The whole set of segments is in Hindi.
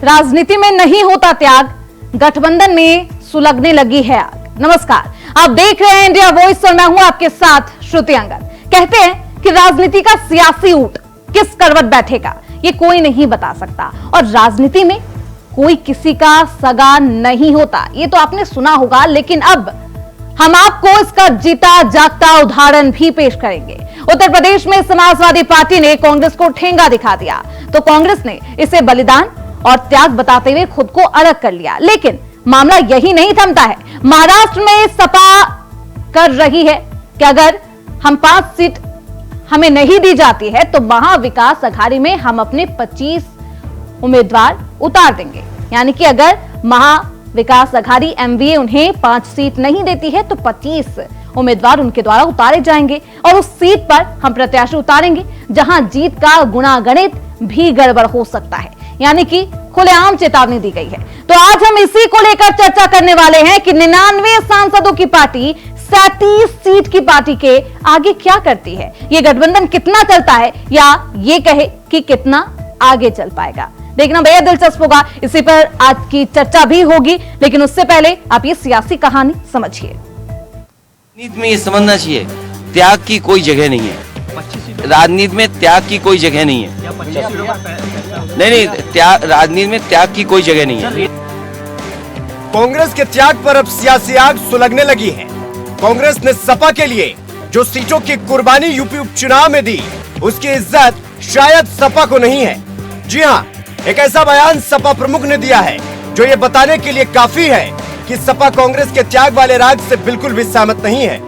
राजनीति में नहीं होता त्याग, गठबंधन में सुलगने लगी है आग। नमस्कार, आप देख रहे हैं इंडिया वॉइस और मैं हूं आपके साथ श्रुति अंगद। कहते हैं कि राजनीति का सियासी ऊंट किस करवट बैठेगा ये कोई नहीं बता सकता, और राजनीति में कोई किसी का सगा नहीं होता, ये तो आपने सुना होगा। लेकिन अब हम आपको इसका जीता जागता उदाहरण भी पेश करेंगे। उत्तर प्रदेश में समाजवादी पार्टी ने कांग्रेस को ठेंगा दिखा दिया, तो कांग्रेस ने इसे बलिदान और त्याग बताते हुए खुद को अलग कर लिया। लेकिन मामला यही नहीं थमता है। महाराष्ट्र में सपा कर रही है कि अगर हम 5 सीट हमें नहीं दी जाती है तो महाविकास अघाड़ी में हम अपने 25 उम्मीदवार उतार देंगे। यानी कि अगर महाविकास अघाड़ी एमवीए उन्हें 5 सीट नहीं देती है तो 25 उम्मीदवार उनके द्वारा उतारे जाएंगे, और उस सीट पर हम प्रत्याशी उतारेंगे जहां जीत का गुणागणित भी गड़बड़ हो सकता है। यानी कि खुलेआम चेतावनी दी गई है। तो आज हम इसी को लेकर चर्चा करने वाले हैं कि 99 सांसदों की पार्टी 37 सीट की पार्टी के आगे क्या करती है, ये गठबंधन कितना चलता है या ये कहे कि कितना आगे चल पाएगा। देखना बेहद दिलचस्प होगा, इसी पर आज की चर्चा भी होगी। लेकिन उससे पहले आप ये सियासी कहानी समझिए। राजनीति में ये समझना चाहिए, त्याग की कोई जगह नहीं है। राजनीति में त्याग की कोई जगह नहीं है। नहीं, त्याग राजनीति में त्याग की कोई जगह नहीं है। कांग्रेस के त्याग पर अब सियासी आग सुलगने लगी है। कांग्रेस ने सपा के लिए जो सीटों की कुर्बानी यूपी उपचुनाव में दी, उसकी इज्जत शायद सपा को नहीं है। जी हाँ, एक ऐसा बयान सपा प्रमुख ने दिया है जो ये बताने के लिए काफी है कि सपा कांग्रेस के त्याग वाले राग से बिल्कुल भी सहमत नहीं है।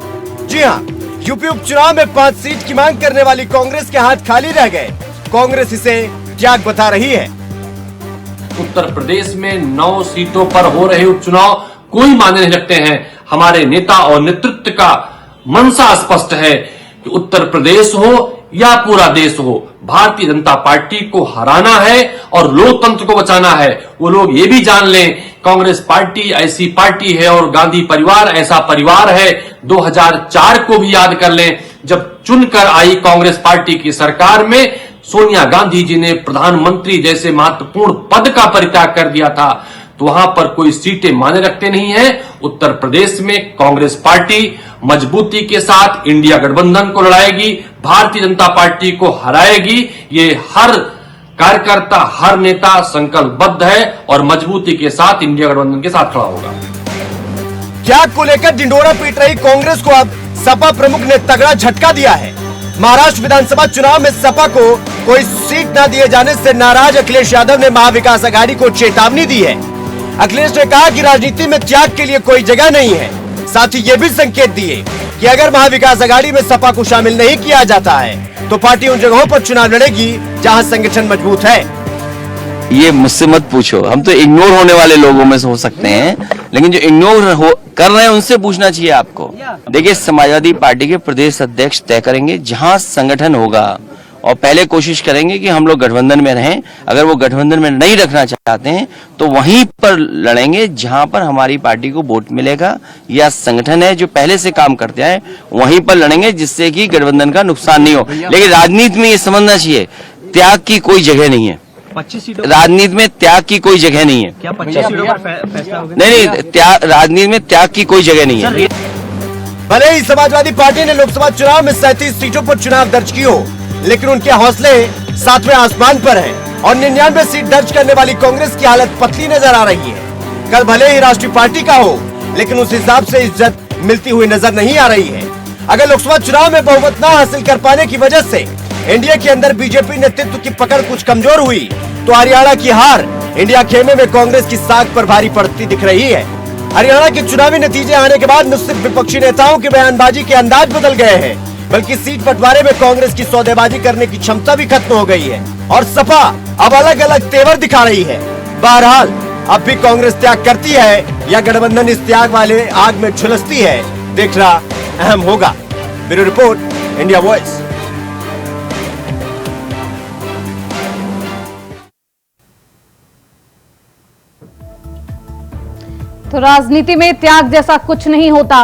जी हाँ, यूपी उपचुनाव में 5 सीट की मांग करने वाली कांग्रेस के हाथ खाली रह गए। कांग्रेस इसे त्याग बता रही है। उत्तर प्रदेश में 9 सीटों पर हो रहे उपचुनाव कोई मायने नहीं रखते हैं। हमारे नेता और नेतृत्व का मंशा स्पष्ट है कि उत्तर प्रदेश हो या पूरा देश हो, भारतीय जनता पार्टी को हराना है और लोकतंत्र को बचाना है। वो लोग ये भी जान लें, कांग्रेस पार्टी ऐसी पार्टी है और गांधी परिवार ऐसा परिवार है। 2004 को भी याद कर लें, जब चुनकर आई कांग्रेस पार्टी की सरकार में सोनिया गांधी जी ने प्रधानमंत्री जैसे महत्वपूर्ण पद का परित्याग कर दिया था। तो वहां पर कोई सीटें मायने रखते नहीं है। उत्तर प्रदेश में कांग्रेस पार्टी मजबूती के साथ इंडिया गठबंधन को लड़ाएगी, भारतीय जनता पार्टी को हराएगी। ये हर कार्यकर्ता, हर नेता संकल्पबद्ध है और मजबूती के साथ इंडिया गठबंधन के साथ खड़ा होगा। त्याग को लेकर ढिंढोरा पीट रही कांग्रेस को अब सपा प्रमुख ने तगड़ा झटका दिया है। महाराष्ट्र विधानसभा चुनाव में सपा को कोई सीट न दिए जाने से नाराज अखिलेश यादव ने महाविकास अघाड़ी को चेतावनी दी है। अखिलेश ने कहा कि राजनीति में त्याग के लिए कोई जगह नहीं है। साथ ही ये भी संकेत दिए कि अगर महाविकास अघाड़ी में सपा को शामिल नहीं किया जाता है तो पार्टी उन जगहों पर चुनाव लड़ेगी जहां संगठन मजबूत है। ये मुझसे मत पूछो, हम तो इग्नोर होने वाले लोगों में से हो सकते हैं, लेकिन जो इग्नोर कर रहे हैं उनसे पूछना चाहिए आपको। देखिए, समाजवादी पार्टी के प्रदेश अध्यक्ष तय करेंगे जहां संगठन होगा, और पहले कोशिश करेंगे कि हम लोग गठबंधन में रहें। अगर वो गठबंधन में नहीं रखना चाहते हैं तो वहीं पर लड़ेंगे जहां पर हमारी पार्टी को वोट मिलेगा, या संगठन है जो पहले से काम करते हैं वहीं पर लड़ेंगे, जिससे कि गठबंधन का नुकसान नहीं हो। लेकिन राजनीति में ये समझना चाहिए, त्याग की कोई जगह नहीं है। 25 सीटों राजनीति में त्याग की कोई जगह नहीं है। क्या 25 सीटों पर फैसला होगा? नहीं, राजनीति में त्याग की कोई जगह नहीं है। भले ही समाजवादी पार्टी ने लोकसभा चुनाव में 37 सीटों पर चुनाव दर्ज की हो, लेकिन उनके हौसले 7वें आसमान पर हैं और 99 सीट दर्ज करने वाली कांग्रेस की हालत पतली नजर आ रही है। कल भले ही राष्ट्रीय पार्टी का हो, लेकिन उस हिसाब से इज्जत मिलती हुई नजर नहीं आ रही है। अगर लोकसभा चुनाव में बहुमत न हासिल कर पाने की वजह से इंडिया के अंदर बीजेपी नेतृत्व की पकड़ कुछ कमजोर हुई तो हरियाणा की हार इंडिया खेमे में कांग्रेस की साख पर भारी पड़ती दिख रही है। हरियाणा के चुनावी नतीजे आने के बाद न सिर्फ विपक्षी नेताओं के बयानबाजी के अंदाज बदल गए हैं, बल्कि सीट बंटवारे में कांग्रेस की सौदेबाजी करने की क्षमता भी खत्म हो गई है और सपा अब अलग अलग तेवर दिखा रही है। बहरहाल अब भी कांग्रेस त्याग करती है या गठबंधन इस त्याग वाले आग में झुलसती है, देखना अहम होगा। Bureau report, India voice. तो राजनीति में त्याग जैसा कुछ नहीं होता।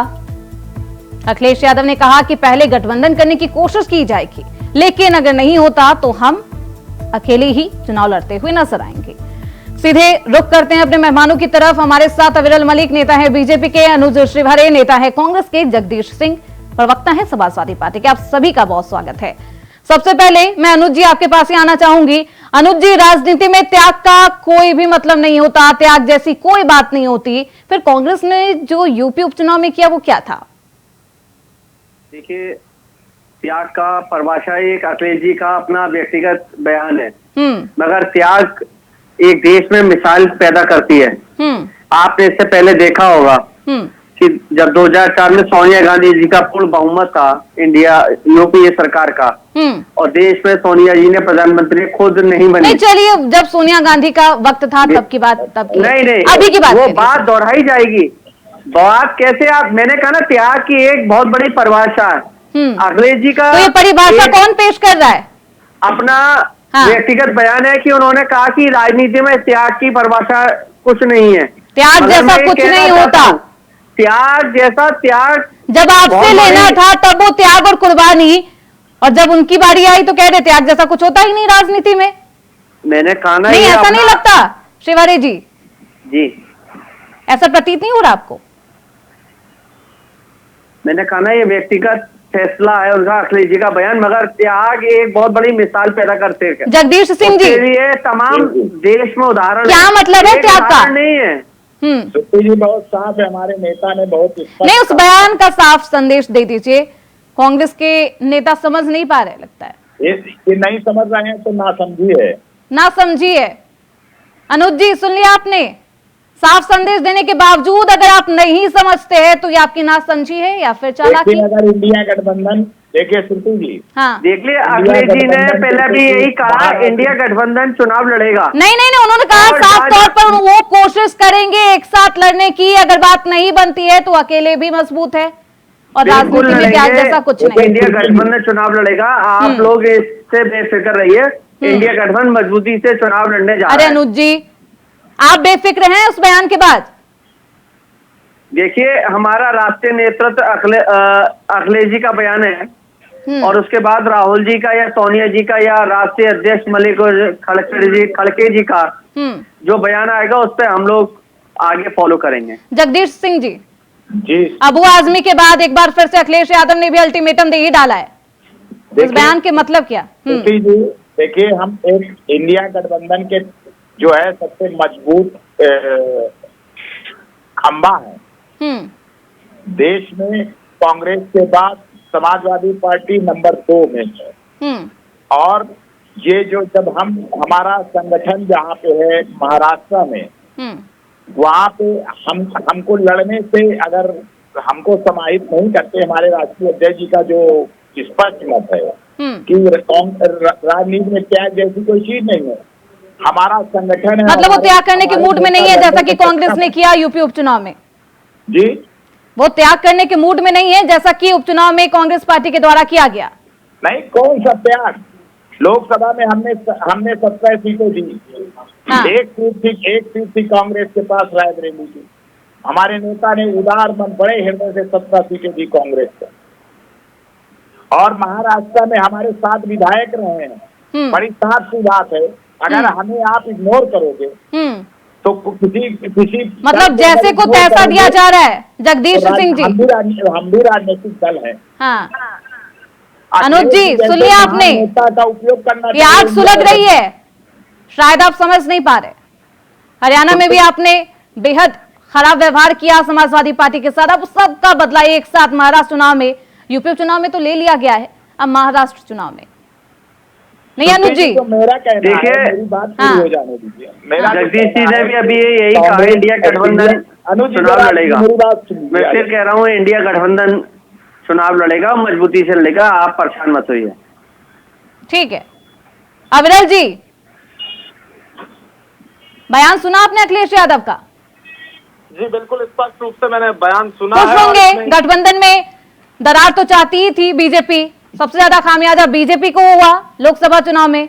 अखिलेश यादव ने कहा कि पहले गठबंधन करने की कोशिश की जाएगी, लेकिन अगर नहीं होता तो हम अकेले ही चुनाव लड़ते हुए नजर आएंगे। सीधे रुख करते हैं अपने मेहमानों की तरफ। हमारे साथ अविरल मलिक, नेता है बीजेपी के, अनुज श्रीवारे, नेता है कांग्रेस के, जगदीश सिंह, प्रवक्ता है समाजवादी पार्टी के। आप सभी का बहुत स्वागत है। सबसे पहले मैं अनुज जी आपके पास ही आना चाहूंगी। अनुज जी, राजनीति में त्याग का कोई भी मतलब नहीं होता, त्याग जैसी कोई बात नहीं होती, फिर कांग्रेस ने जो यूपी उपचुनाव में किया वो क्या था? देखिए, त्याग का परिभाषा एक अखिलेश जी का अपना व्यक्तिगत बयान है, मगर त्याग एक देश में मिसाल पैदा करती है। आपने इससे पहले देखा होगा कि जब 2004 में सोनिया गांधी जी का पूर्ण बहुमत था इंडिया यूपीए सरकार का, और देश में सोनिया जी ने प्रधानमंत्री खुद नहीं बनी। नहीं, चलिए, जब सोनिया गांधी का वक्त था तब की बात, तब की नहीं, अभी की बात, वो बात दोहराई जाएगी। बात कैसे आप, मैंने कहा ना, त्याग की एक बहुत बड़ी परिभाषा है अखिलेश जी का। तो ये परिभाषा कौन पेश कर रहा है? अपना हाँ। व्यक्तिगत बयान है कि उन्होंने कहा कि राजनीति में त्याग की परिभाषा कुछ नहीं है। त्याग जैसा कुछ नहीं होता। त्याग जैसा त्याग जब आपसे लेना था तब वो त्याग और कुर्बानी, और जब उनकी बारी आई तो कह रहे त्याग जैसा कुछ होता ही नहीं राजनीति में। मैंने कहा ना, नहीं, ऐसा नहीं लगता श्रीवारे जी? जी, ऐसा प्रतीत नहीं हो रहा आपको? मैंने कहा ना, ये व्यक्तिगत फैसला है उनका, अखिलेश जी का बयान, मगर त्याग एक बहुत बड़ी मिसाल पैदा करते हैं। जगदीश सिंह जी, ये तमाम देश में उदाहरण क्या मतलब है त्याग का? नहीं है। जी बहुत साफ है, हमारे नेता ने बहुत नहीं, उस बयान का साफ संदेश दे दीजिए। कांग्रेस के नेता समझ नहीं पा रहे लगता है। ये नहीं समझ रहे हैं तो नासमझी है। नासमझी है। अनुज जी, सुन लिया आपने? साफ संदेश देने के बावजूद अगर आप नहीं समझते हैं तो ये आपकी नासमझी है या फिर चालाकी? अगर इंडिया गठबंधन, देखिए श्रुति जी, हाँ, देख लिया, अखिलेश जी ने पहले भी यही कहा, इंडिया गठबंधन चुनाव लड़ेगा। नहीं, उन्होंने कहा साफ तौर पर वो कोशिश करेंगे एक साथ लड़ने की, अगर बात नहीं बनती है तो अकेले भी मजबूत है, और राजनीति में त्याग जैसा कुछ नहीं। इंडिया गठबंधन चुनाव लड़ेगा, आप लोग इससे बेफिक्र रहिए। इंडिया गठबंधन मजबूती से चुनाव लड़ने जा रहा है। अरे अनुज जी, आप बेफिक्र हैं उस बयान के बाद? देखिए, हमारा राष्ट्रीय नेतृत्व अखिलेश जी का बयान है, और उसके बाद राहुल जी का या सोनिया जी का या राष्ट्रीय अध्यक्ष मलिक खड़गे जी का जो बयान आएगा उस पर हम लोग आगे फॉलो करेंगे। जगदीश सिंह जी, अबू आजमी के बाद एक बार फिर से अखिलेश यादव ने भी अल्टीमेटम दे ही डाला है। इस बयान के मतलब क्या? देखिए, हम एक इंडिया गठबंधन के जो है सबसे मजबूत खंबा है देश में। कांग्रेस के बाद समाजवादी पार्टी नंबर 2 में है। और ये जो जब हमारा संगठन जहाँ पे है महाराष्ट्र में, वहाँ पे हमको लड़ने से अगर हमको समाहित नहीं करते, हमारे राष्ट्रीय अध्यक्ष जी का जो स्पष्ट मत है कि राजनीति में त्याग जैसी कोई चीज नहीं है। हमारा संगठन है, मतलब वो त्याग करने के मूड में नहीं है जैसा कि कांग्रेस ने किया यूपी उपचुनाव में? जी, वो त्याग करने के मूड में नहीं है जैसा कि उपचुनाव में कांग्रेस पार्टी के द्वारा किया गया? नहीं, कौन सा त्याग। लोकसभा में हमने 17 सीटें दी। हाँ। एक सीट थी कांग्रेस के पास, रायबरेली की। हमारे नेता ने उदार मन, बड़े हृदय से 17 सीटें दी कांग्रेस को। और महाराष्ट्र में हमारे 7 विधायक रहे हैं। बड़ी साफ सी बात है, अगर हमें आप इग्नोर करोगे तो किसी मतलब जैसे को तैसा दिया जा रहा है। जगदीश सिंह जी, हम भी राजनीतिक दल है। हाँ। अनुज जी, सुन लिया आपने? का उपयोग करना, ये आग सुलग रही है, शायद आप समझ नहीं पा रहे। हरियाणा में भी आपने बेहद खराब व्यवहार किया समाजवादी पार्टी के साथ, अब सबका बदला एक साथ महाराष्ट्र चुनाव में, यूपी चुनाव में तो ले लिया गया है, अब महाराष्ट्र चुनाव में नहीं। अनुज जी, तो मेरा कहना है, मेरी बात पूरी हो जाने दीजिए। जगदीश जी ने भी अभी यही कहा, इंडिया गठबंधन चुनाव लड़ेगा। मैं फिर कह रहा हूँ, इंडिया गठबंधन चुनाव लड़ेगा, मजबूती से लड़ेगा, आप परेशान मत होइए। ठीक है। अविरल जी, बयान सुना आपने अखिलेश यादव का? जी बिल्कुल, स्पष्ट रूप से मैंने बयान सुना। खुश होंगे, गठबंधन में दरार तो चाहती ही थी बीजेपी, सबसे ज्यादा खामियाजा बीजेपी को हुआ लोकसभा चुनाव में,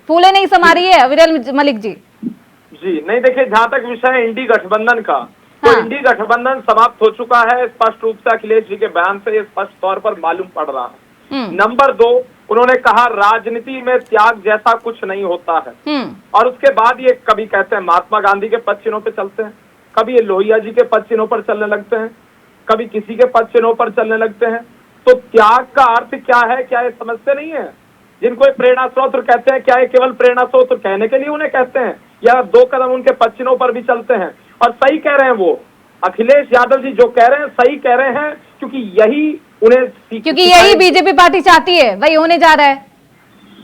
फूले नहीं समा रही है अविरल मलिक जी। जी नहीं, देखिए, जहाँ तक विषय है इंडी गठबंधन का, तो इंडी गठबंधन समाप्त हो चुका है, स्पष्ट रूप से अखिलेश जी के बयान से ये स्पष्ट तौर पर मालूम पड़ रहा है। नंबर 2, उन्होंने कहा राजनीति में त्याग जैसा कुछ नहीं होता है। और उसके बाद ये कभी कहते हैं महात्मा गांधी के पद चिन्हों पे चलते हैं, कभी ये लोहिया जी के पद चिन्हों पर चलने लगते हैं, कभी किसी के पद चिन्हों पर चलने लगते हैं। तो त्याग का अर्थ क्या है, क्या ये समझते नहीं है? जिनको ये प्रेरणा स्रोत कहते हैं, क्या ये केवल प्रेरणा स्रोत कहने के लिए उन्हें कहते हैं, या 2 कदम उनके पद चिन्हों पर भी चलते हैं? और सही कह रहे हैं वो अखिलेश यादव जी, जो कह रहे हैं सही कह रहे हैं, क्योंकि यही उन्हें क्योंकि यही बीजेपी पार्टी चाहती है, वही होने जा रहा है।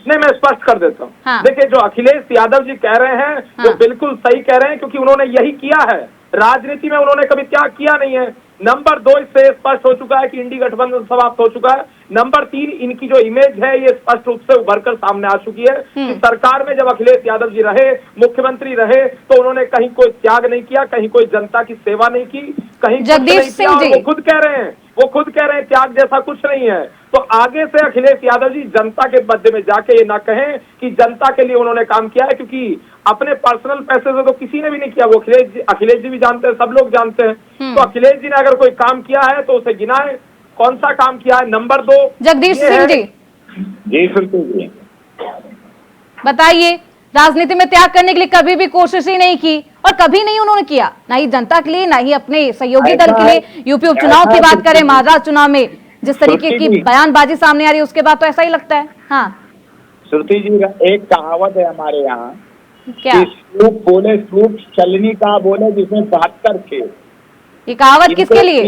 नहीं, मैं स्पष्ट कर देता हूँ। हाँ। देखिए, जो अखिलेश यादव जी कह रहे हैं वो बिल्कुल सही कह रहे हैं, क्योंकि उन्होंने यही किया है। राजनीति में उन्होंने कभी त्याग किया नहीं है। नंबर 2, इससे स्पष्ट हो चुका है कि इंडी गठबंधन समाप्त हो चुका है। नंबर 3, इनकी जो इमेज है ये स्पष्ट रूप से उभर कर सामने आ चुकी है कि सरकार में जब अखिलेश यादव जी रहे, मुख्यमंत्री रहे, तो उन्होंने कहीं कोई त्याग नहीं किया, कहीं कोई जनता की सेवा नहीं की, कहीं जगदीश सिंह जी वो खुद कह रहे हैं त्याग जैसा कुछ नहीं है। तो आगे से अखिलेश यादव जी जनता के मध्य में जाके ये ना कहें कि जनता के लिए उन्होंने काम किया है, क्योंकि अपने पर्सनल पैसे से तो किसी ने भी नहीं किया। वो अखिलेश जी भी जानते हैं, सब लोग जानते हैं। तो अखिलेश जी ने अगर कोई काम किया है तो उसे गिनाए, कौन सा काम किया है। नंबर 2, जगदीश सिंह जी जी बिल्कुल जी, बताइए, राजनीति में त्याग करने के लिए कभी भी कोशिश ही नहीं की, और कभी नहीं उन्होंने किया, ना ही जनता के लिए, ना ही अपने सहयोगी दल के लिए। यूपी उपचुनाव की बात करें, महाराष्ट्र चुनाव में जिस तरीके की बयानबाजी सामने आ रही है, उसके बाद तो ऐसा ही लगता है। हाँ श्रुति जी, एक कहावत है हमारे यहाँ, क्या? सूप बोले सूप चलनी का बोले, जिसमें 72 थे। ये कहावत किसके लिए?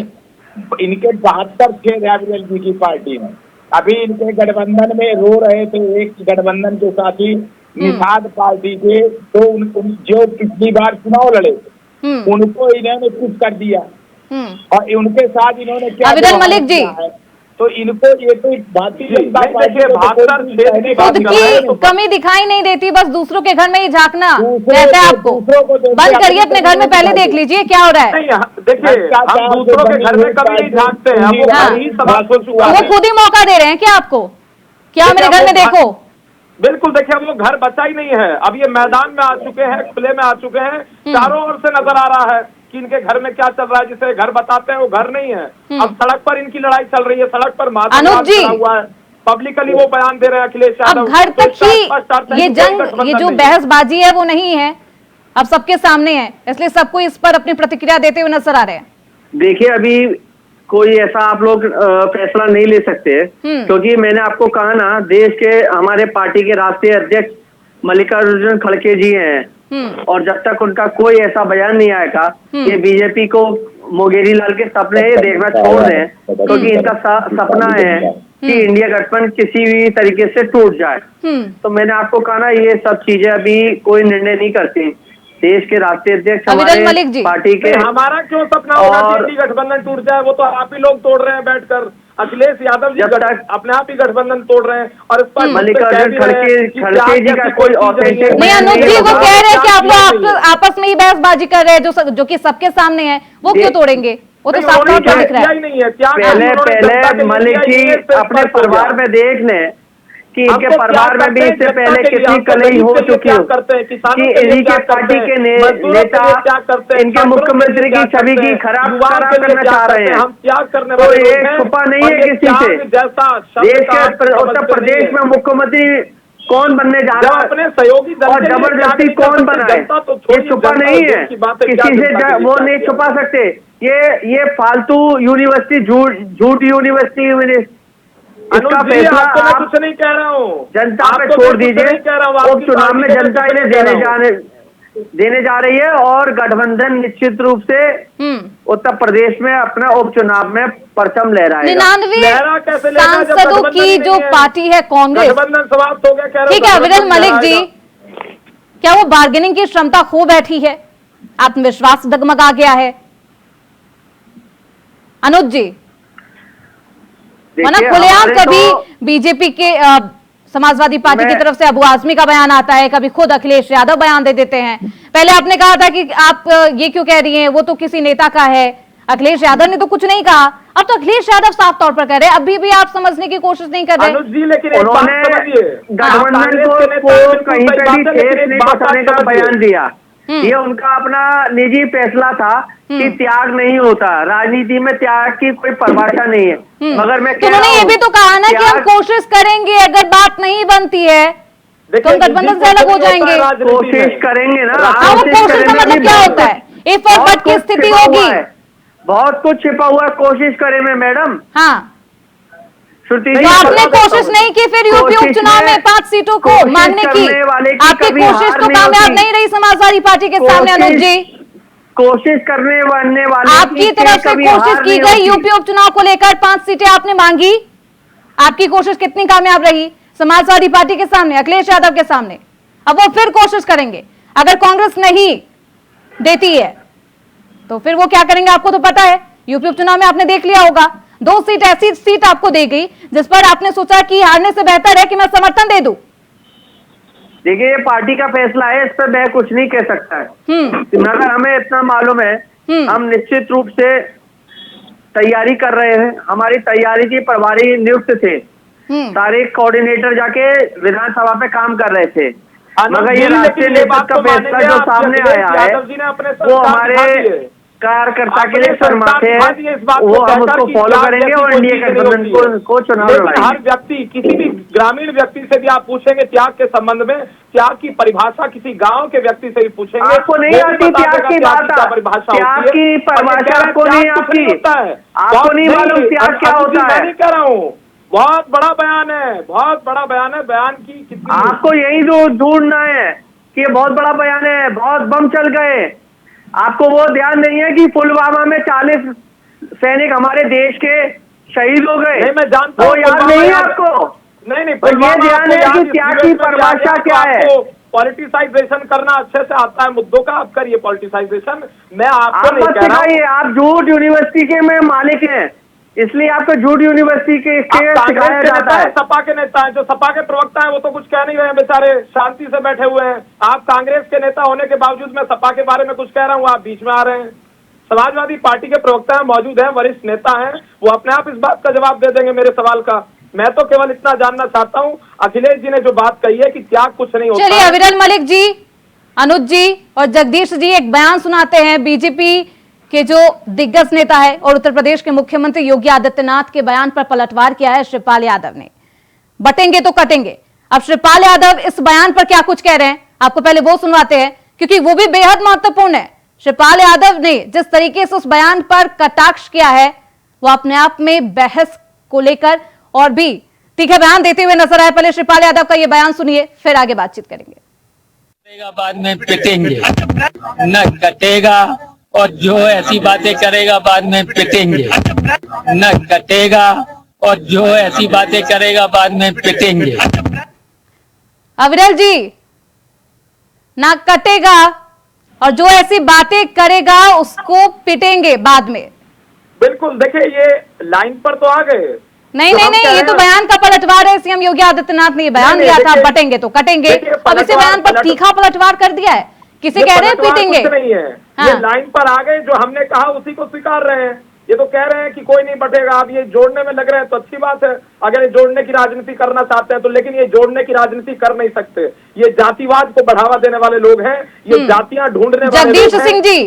इनके 72 थे रैबियल जी की पार्टी में। अभी इनके गठबंधन में रो रहे थे, एक गठबंधन के साथी निषाद पार्टी के, तो जो पिछली बार चुनाव लड़े उनको इन्होंने चुप कर दिया, और उनके साथ इन्होंने क्या अविरल मलिक जी, तो इनको ये तो भारतीय जनता पार्टी खुद की कमी दिखाई नहीं देती, बस दूसरों के घर में ही झांकना रहता है आपको। बंद करिए अपने घर में, पहले देख लीजिए क्या हो रहा है। देखिए, हम दूसरों के घर में कभी नहीं झांकते हैं, वो खुद ही मौका दे रहे हैं क्या आपको, क्या मेरे घर में देखो? बिल्कुल, देखिए, वो घर बचा ही नहीं है। अब ये मैदान में आ चुके हैं, खुले में आ चुके हैं, चारों ओर से नजर आ रहा है कि इनके घर में क्या चल रहा है। जिसे घर बताते हैं वो घर नहीं है। अब सड़क पर इनकी लड़ाई चल रही है, सड़क पर अनुज जी हुआ है, पब्लिकली वो बयान दे रहे हैं अखिलेश यादव। अब घर तक ही ये जंग, ये जो बहसबाजी है वो नहीं है, अब सबके सामने है, इसलिए सबको इस पर अपनी प्रतिक्रिया देते हुए नजर आ रहे हैं। देखिए, अभी कोई ऐसा आप लोग फैसला नहीं ले सकते, क्योंकि मैंने आपको कहा ना, देश के हमारे पार्टी के राष्ट्रीय अध्यक्ष मल्लिकार्जुन खड़गे जी हैं, और जब तक उनका कोई ऐसा बयान नहीं आएगा कि बीजेपी को मोगेरी लाल के सपने देखना छोड़ दें, क्योंकि इनका सपना है कि इंडिया गठबंधन किसी भी तरीके से टूट जाए। तो मैंने आपको कहा ना, ये सब चीजें अभी कोई निर्णय नहीं करती। देश के राष्ट्रीय अध्यक्ष हमारे पार्टी के, हमारा क्यों सपना होगा कि इंडी गठबंधन टूट जाए? वो तो आप ही लोग तोड़ रहे हैं बैठकर। अखिलेश यादव जी अपने आप ही गठबंधन तोड़ रहे हैं, और इस पर मल्लिकार्जुन खड़गे जी का कोई ऑथेंटिक नहीं। अनुज जी, वो कह रहे हैं कि आप लोग आपस में ही बहसबाजी कर रहे हैं, जो कि सबके सामने है, वो क्यों तोड़ेंगे? वो तो साफ तौर पर दिख रहा है। पहले मलिक जी अपने परिवार में देख लें कि इनके परिवार में भी इससे पहले कितनी कलही हो चुकी हो, कि इन्हीं के पार्टी के नेता इनके मुख्यमंत्री की छवि की खराब करना चाह रहे हैं। तो ये छुपा नहीं है किसी से। देश के उत्तर प्रदेश में मुख्यमंत्री कौन बनने जा रहा है, अपने सहयोगी और जबरदस्ती कौन बना है, ये छुपा नहीं है, किसी से वो नहीं छुपा सकते। ये फालतू यूनिवर्सिटी, झूठ यूनिवर्सिटी, इसका फैसला मैं कुछ नहीं कह रहा हूँ, जनता पे छोड़ दीजिए। उपचुनाव में जनता इन्हें देने जा रही है, और गठबंधन निश्चित रूप से उत्तर प्रदेश में अपना उपचुनाव में परचम लहराएगा। 99 सांसदों की जो पार्टी है कांग्रेस, गठबंधन समाप्त हो गया। ठीक है अविरल मलिक जी, क्या वो बार्गेनिंग की क्षमता खो बैठी है? आत्मविश्वास डगमगा गया है? अनुज जी, वरना खुलेआम कभी बीजेपी के समाजवादी पार्टी की तरफ से अबू आजमी का बयान आता है, कभी खुद अखिलेश यादव बयान दे देते हैं। पहले आपने कहा था कि आप ये क्यों कह रही हैं, वो तो किसी नेता का है, अखिलेश यादव ने तो कुछ नहीं कहा। अब तो अखिलेश यादव साफ तौर पर कह रहे हैं, अभी भी आप समझने की कोशिश नहीं कर रहे। लेकिन उन्होंने गठबंधन को कहीं पे भी ठेस नहीं पहुंचाने का बयान दिया, ये उनका अपना निजी फैसला था कि त्याग नहीं होता, राजनीति में त्याग की कोई परिभाषा नहीं है। मगर मैं तो उन्होंने ये भी तो कहा ना कि हम कोशिश करेंगे, अगर बात नहीं बनती है तो हम गठबंधन से अलग हो जाएंगे। कोशिश करेंगे ना। हाँ, वो कोशिश का मतलब क्या होता है? इफ और बट की स्थिति होगी। बहुत कुछ छिपा हुआ है कोशिश करे में मैडम। हाँ, श्रुति तो आपने कोशिश नहीं की फिर यूपी उपचुनाव में 5 सीटों को मांगने की? आपकी कोशिश तो कामयाब नहीं रही समाजवादी पार्टी के सामने अनुज जी। कोशिश करने वाले आपकी तरफ से कोशिश की गई यूपी उपचुनाव को लेकर 5 सीटें आपने मांगी, आपकी कोशिश कितनी कामयाब रही? समाजवादी पार्टी के सामने, अखिलेश यादव के सामने। अब वो फिर कोशिश करेंगे, अगर कांग्रेस नहीं देती है तो फिर वो क्या करेंगे आपको तो पता है। यूपी उपचुनाव में आपने देख लिया होगा, 2 सीट ऐसी सीट आपको दी गई जिस पर आपने सोचा कि हारने से बेहतर है कि मैं समर्थन दे दूं। देखिए, ये पार्टी का फैसला है, इस पर मैं कुछ नहीं कह सकता है। मगर हमें इतना मालूम है, हम निश्चित रूप से तैयारी कर रहे हैं। हमारी तैयारी की प्रभारी नियुक्त थे, सारे कोऑर्डिनेटर जाके विधानसभा पे काम कर रहे थे। मगर ये राष्ट्रीय नेतृत्व का फैसला जो सामने आया है वो हमारे कार्यकर्ता के लिए शर्माते हैं, वो हम उसको फॉलो करेंगे और इंडिया गठबंधन को चुनाव लड़ाएंगे। हर व्यक्ति, किसी भी ग्रामीण व्यक्ति से भी आप पूछेंगे त्याग के संबंध में, त्याग की परिभाषा किसी गांव के व्यक्ति से भी पूछेंगे, आपको नहीं आती त्याग की बात, त्याग की परिभाषा आपको नहीं आती, आपको नहीं मालूम त्याग क्या होता है। मैं नहीं कह रहा हूँ, बहुत बड़ा बयान है, बहुत बड़ा बयान है। बयान की कितनी, आपको यही ढूंढना है कि ये बहुत बड़ा बयान है, बहुत बम चल गए। आपको वो ध्यान नहीं है कि पुलवामा में 40 सैनिक हमारे देश के शहीद हो गए। नहीं, मैं जानता हूं, वो याद नहीं है आपको? नहीं, तो ये ध्यान है कि त्याग की परिभाषा क्या है। पॉलिटिसाइजेशन करना अच्छे से आता है मुद्दों का, आप करिए पॉलिटिसाइजेशन। मैं आपको नहीं कह रहा हूं, आप झूठ यूनिवर्सिटी के में मालिक हैं, इसलिए आपको झूठ यूनिवर्सिटी के सिखाया जाता है। सपा के नेता हैं, जो सपा के प्रवक्ता हैं वो तो कुछ कह नहीं रहे हैं, बेचारे शांति से बैठे हुए हैं। आप कांग्रेस के नेता होने के बावजूद मैं सपा के बारे में कुछ कह रहा हूँ, आप बीच में आ रहे हैं। समाजवादी पार्टी के प्रवक्ता हैं, मौजूद हैं, वरिष्ठ नेता हैं, वो अपने आप इस बात का जवाब दे देंगे मेरे सवाल का। मैं तो केवल इतना जानना चाहता हूँ, अखिलेश जी ने जो बात कही है कि त्याग कुछ नहीं होता। चलिए, अविरल मलिक जी, अनुज जी और जगदीश जी एक बयान सुनाते हैं बीजेपी के जो दिग्गज नेता है और उत्तर प्रदेश के मुख्यमंत्री योगी आदित्यनाथ के बयान पर पलटवार किया है शिवपाल यादव ने। बटेंगे तो कटेंगे। अब शिवपाल यादव इस बयान पर क्या कुछ कह रहे हैं, आपको पहले वो सुनवाते हैं क्योंकि वो भी बेहद महत्वपूर्ण है। शिवपाल यादव ने जिस तरीके से उस बयान पर कटाक्ष किया है वो अपने आप में बहस को लेकर और भी तीखा बयान देते हुए नजर आए। पहले शिवपाल यादव का ये बयान सुनिए, फिर आगे बातचीत करेंगे। बाद में पिटेंगे न कटेगा, और जो ऐसी बातें करेगा बाद में पिटेंगे न कटेगा, और जो ऐसी बातें करेगा बाद में पिटेंगे। अविरल जी, ना कटेगा और जो ऐसी बातें करेगा उसको पिटेंगे बाद में। बिल्कुल, देखिए ये लाइन पर तो आ गए। नहीं, ये तो बयान का पलटवार है। सीएम योगी आदित्यनाथ ने ये बयान दिया था, बटेंगे तो कटेंगे, अब इसे बयान पर तीखा पलटवार कर दिया है। किसे कह रहे हैं पीटेंगे? नहीं है, ये लाइन पर आ गए, जो हमने कहा उसी को स्वीकार रहे हैं। ये तो कह रहे हैं कि कोई नहीं बटेगा, आप ये जोड़ने में लग रहे हैं तो अच्छी बात है, अगर ये जोड़ने की राजनीति करना चाहते हैं तो। लेकिन ये जोड़ने की राजनीति कर नहीं सकते, ये जातिवाद को बढ़ावा देने वाले लोग हैं, ये जातियां ढूंढने वाले लोग हैं। जगदीश सिंह जी,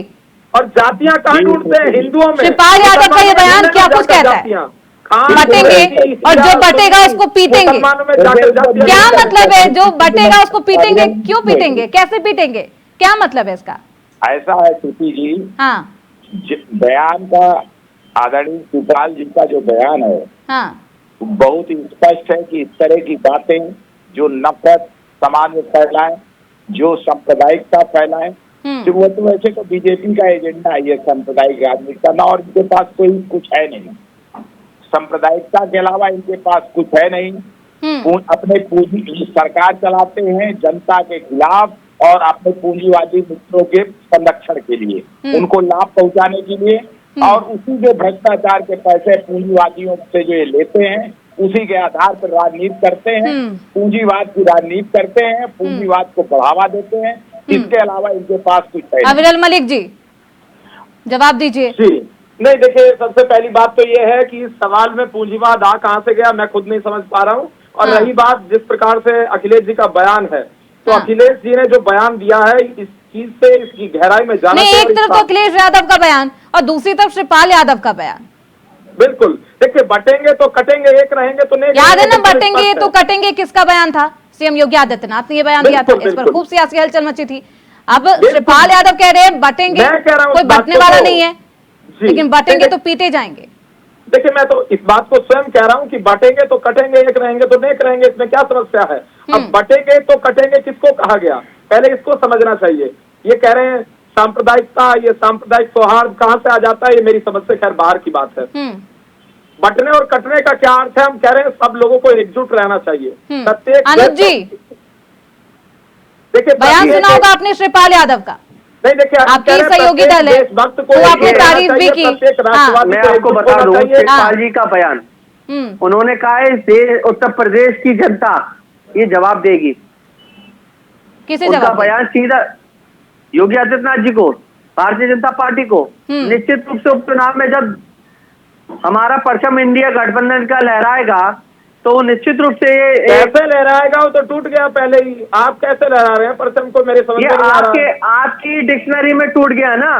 और जातियां कहाँ ढूंढते हैं? हिंदुओं में। शिवपाल यादव का ये बयान क्या कुछ कहता है? बटेंगे और जो बटेगा उसको पीटेंगे। क्या मतलब है जो बटेगा उसको पीटेंगे? क्यों पीटेंगे, कैसे पीटेंगे, क्या मतलब है इसका? ऐसा है श्रुति जी, हाँ, बयान का आदरणीय शिवपाल जी का जो बयान है, हाँ, बहुत ही स्पष्ट है कि इस तरह की बातें जो नफरत समाज में फैलाएं, जो सांप्रदायिकता फैलाएं, तो वो तो वैसे तो बीजेपी का एजेंडा है ये सांप्रदायिक राजनीति करना, और इनके पास कोई कुछ है नहीं। सांप्रदायिकता के अलावा इनके पास कुछ है नहीं। अपने पूंजी सरकार चलाते हैं जनता के खिलाफ और अपने पूंजीवादी मित्रों के संरक्षण के लिए, उनको लाभ पहुंचाने के लिए, और उसी जो भ्रष्टाचार के पैसे पूंजीवादियों से जो ये लेते हैं उसी के आधार पर राजनीति करते हैं, पूंजीवाद की राजनीति करते हैं, पूंजीवाद को बढ़ावा देते हैं। इसके अलावा इनके पास कुछ है। अविरल मलिक जी, जवाब दीजिए। जी, नहीं, देखिए सबसे पहली बात तो ये है कि इस सवाल में पूंजीवाद आ कहाँ से गया मैं खुद नहीं समझ पा रहा हूँ। और रही बात जिस प्रकार से अखिलेश जी का बयान है, तो अखिलेश जी ने जो बयान दिया है इस चीज से, इसकी गहराई में जाना नहीं, चाहिए। एक तरफ तो अखिलेश यादव का बयान और दूसरी तरफ शिवपाल यादव का बयान। बिल्कुल, देखिए बटेंगे तो कटेंगे, एक रहेंगे तो नहीं। याद है ना, बटेंगे तो कटेंगे किसका बयान था? सीएम योगी आदित्यनाथ ने ये बयान दिया था। इस पर खूब सियासी हलचल मची थी। अब शिवपाल यादव कह रहे हैं बटेंगे, कोई बटने वाला नहीं है, लेकिन बटेंगे तो पीटे जाएंगे। देखिए, मैं तो इस बात को स्वयं कह रहा हूं कि बटेंगे तो कटेंगे, एक रहेंगे तो नेक रहेंगे, इसमें क्या समस्या है? अब बटेंगे तो कटेंगे किसको कहा गया, पहले इसको समझना चाहिए। ये कह रहे हैं सांप्रदायिकता, ये सांप्रदायिक सौहार्द कहां से आ जाता है, ये मेरी समझ से खैर बाहर की बात है। बटने और कटने का क्या अर्थ है? हम कह रहे हैं सब लोगोों को एकजुट रहना चाहिए। प्रत्येक अनुज जी, देखिए बयान सुना होगा आपने शिवपाल यादव का। नहीं, देखिए आपकी सहयोगी दल है, तो आपने तारीफ भी की। मैं आपको बता दूं, शिवपाल जी का बयान, उन्होंने कहा है देश, उत्तर प्रदेश की जनता ये जवाब देगी। किसे उनका जवाब? बयान सीधा योगी आदित्यनाथ जी को, भारतीय जनता पार्टी को। निश्चित रूप से उपचुनाव में जब हमारा परचम इंडिया गठबंधन का लहराएगा तो निश्चित रूप से ये कैसे लहराएगा? वो तो टूट गया पहले ही। आप कैसे लहरा रहे हैं परचम को? मेरे समझ में नहीं आ रहा। आपकी डिक्शनरी में टूट गया ना,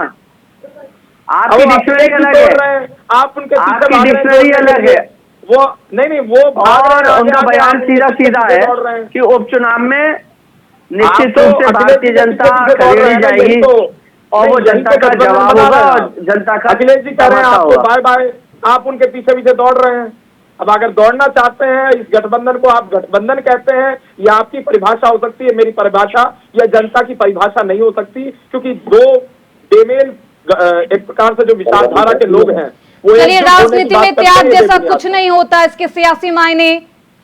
आपकी डिक्शनरी अलग है, आप उनके आपकी डिक्शनरी अलग है। वो नहीं, वो और उनका बयान सीधा सीधा है कि उपचुनाव में निश्चित रूप से भारतीय जनता खदेड़ी जाएगी और वो जनता का जवाब होगा और जनता का। अखिलेश जी कह रहे हैं आपको बाय बाय, आप उनके पीछे पीछे दौड़ रहे हैं। अब अगर दौड़ना चाहते हैं इस गठबंधन को, आप गठबंधन कहते हैं, या आपकी परिभाषा हो सकती है, मेरी परिभाषा या जनता की परिभाषा नहीं हो सकती, क्योंकि दो बेमेल एक प्रकार से जो विचारधारा के लोग हैं वो। चलिए, राजनीति में त्याग जैसा कुछ नहीं होता, इसके सियासी मायने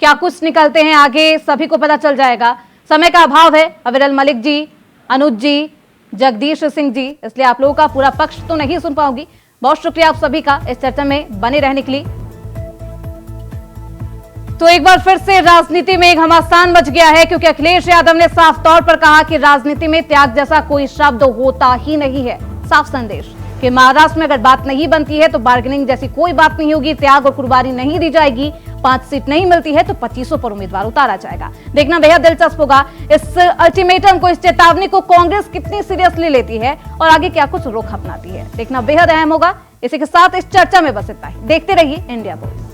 क्या कुछ निकलते हैं आगे सभी को पता चल जाएगा। समय का अभाव है। अविरल मलिक जी, अनुज जी, जगदीश सिंह जी, इसलिए आप लोगों का पूरा पक्ष तो नहीं सुन पाऊंगी। बहुत शुक्रिया आप सभी का इस चर्चा में बने रहने के लिए। तो एक बार फिर से राजनीति में एक घमासान मच गया है, क्योंकि अखिलेश यादव ने साफ तौर पर कहा कि राजनीति में त्याग जैसा कोई शब्द होता ही नहीं है। साफ संदेश कि महाराष्ट्र में अगर बात नहीं बनती है तो बार्गेनिंग जैसी कोई बात नहीं होगी, त्याग और कुर्बानी नहीं दी जाएगी। 5 सीट नहीं मिलती है तो 2500 पर उम्मीदवार उतारा जाएगा। देखना बेहद दिलचस्प होगा इस अल्टीमेटम को, इस चेतावनी को कांग्रेस कितनी सीरियसली लेती है और आगे क्या कुछ रुख अपनाती है। देखना बेहद अहम होगा। इसी के साथ इस चर्चा में बस इतना ही। देखते रहिए इंडिया वॉइस।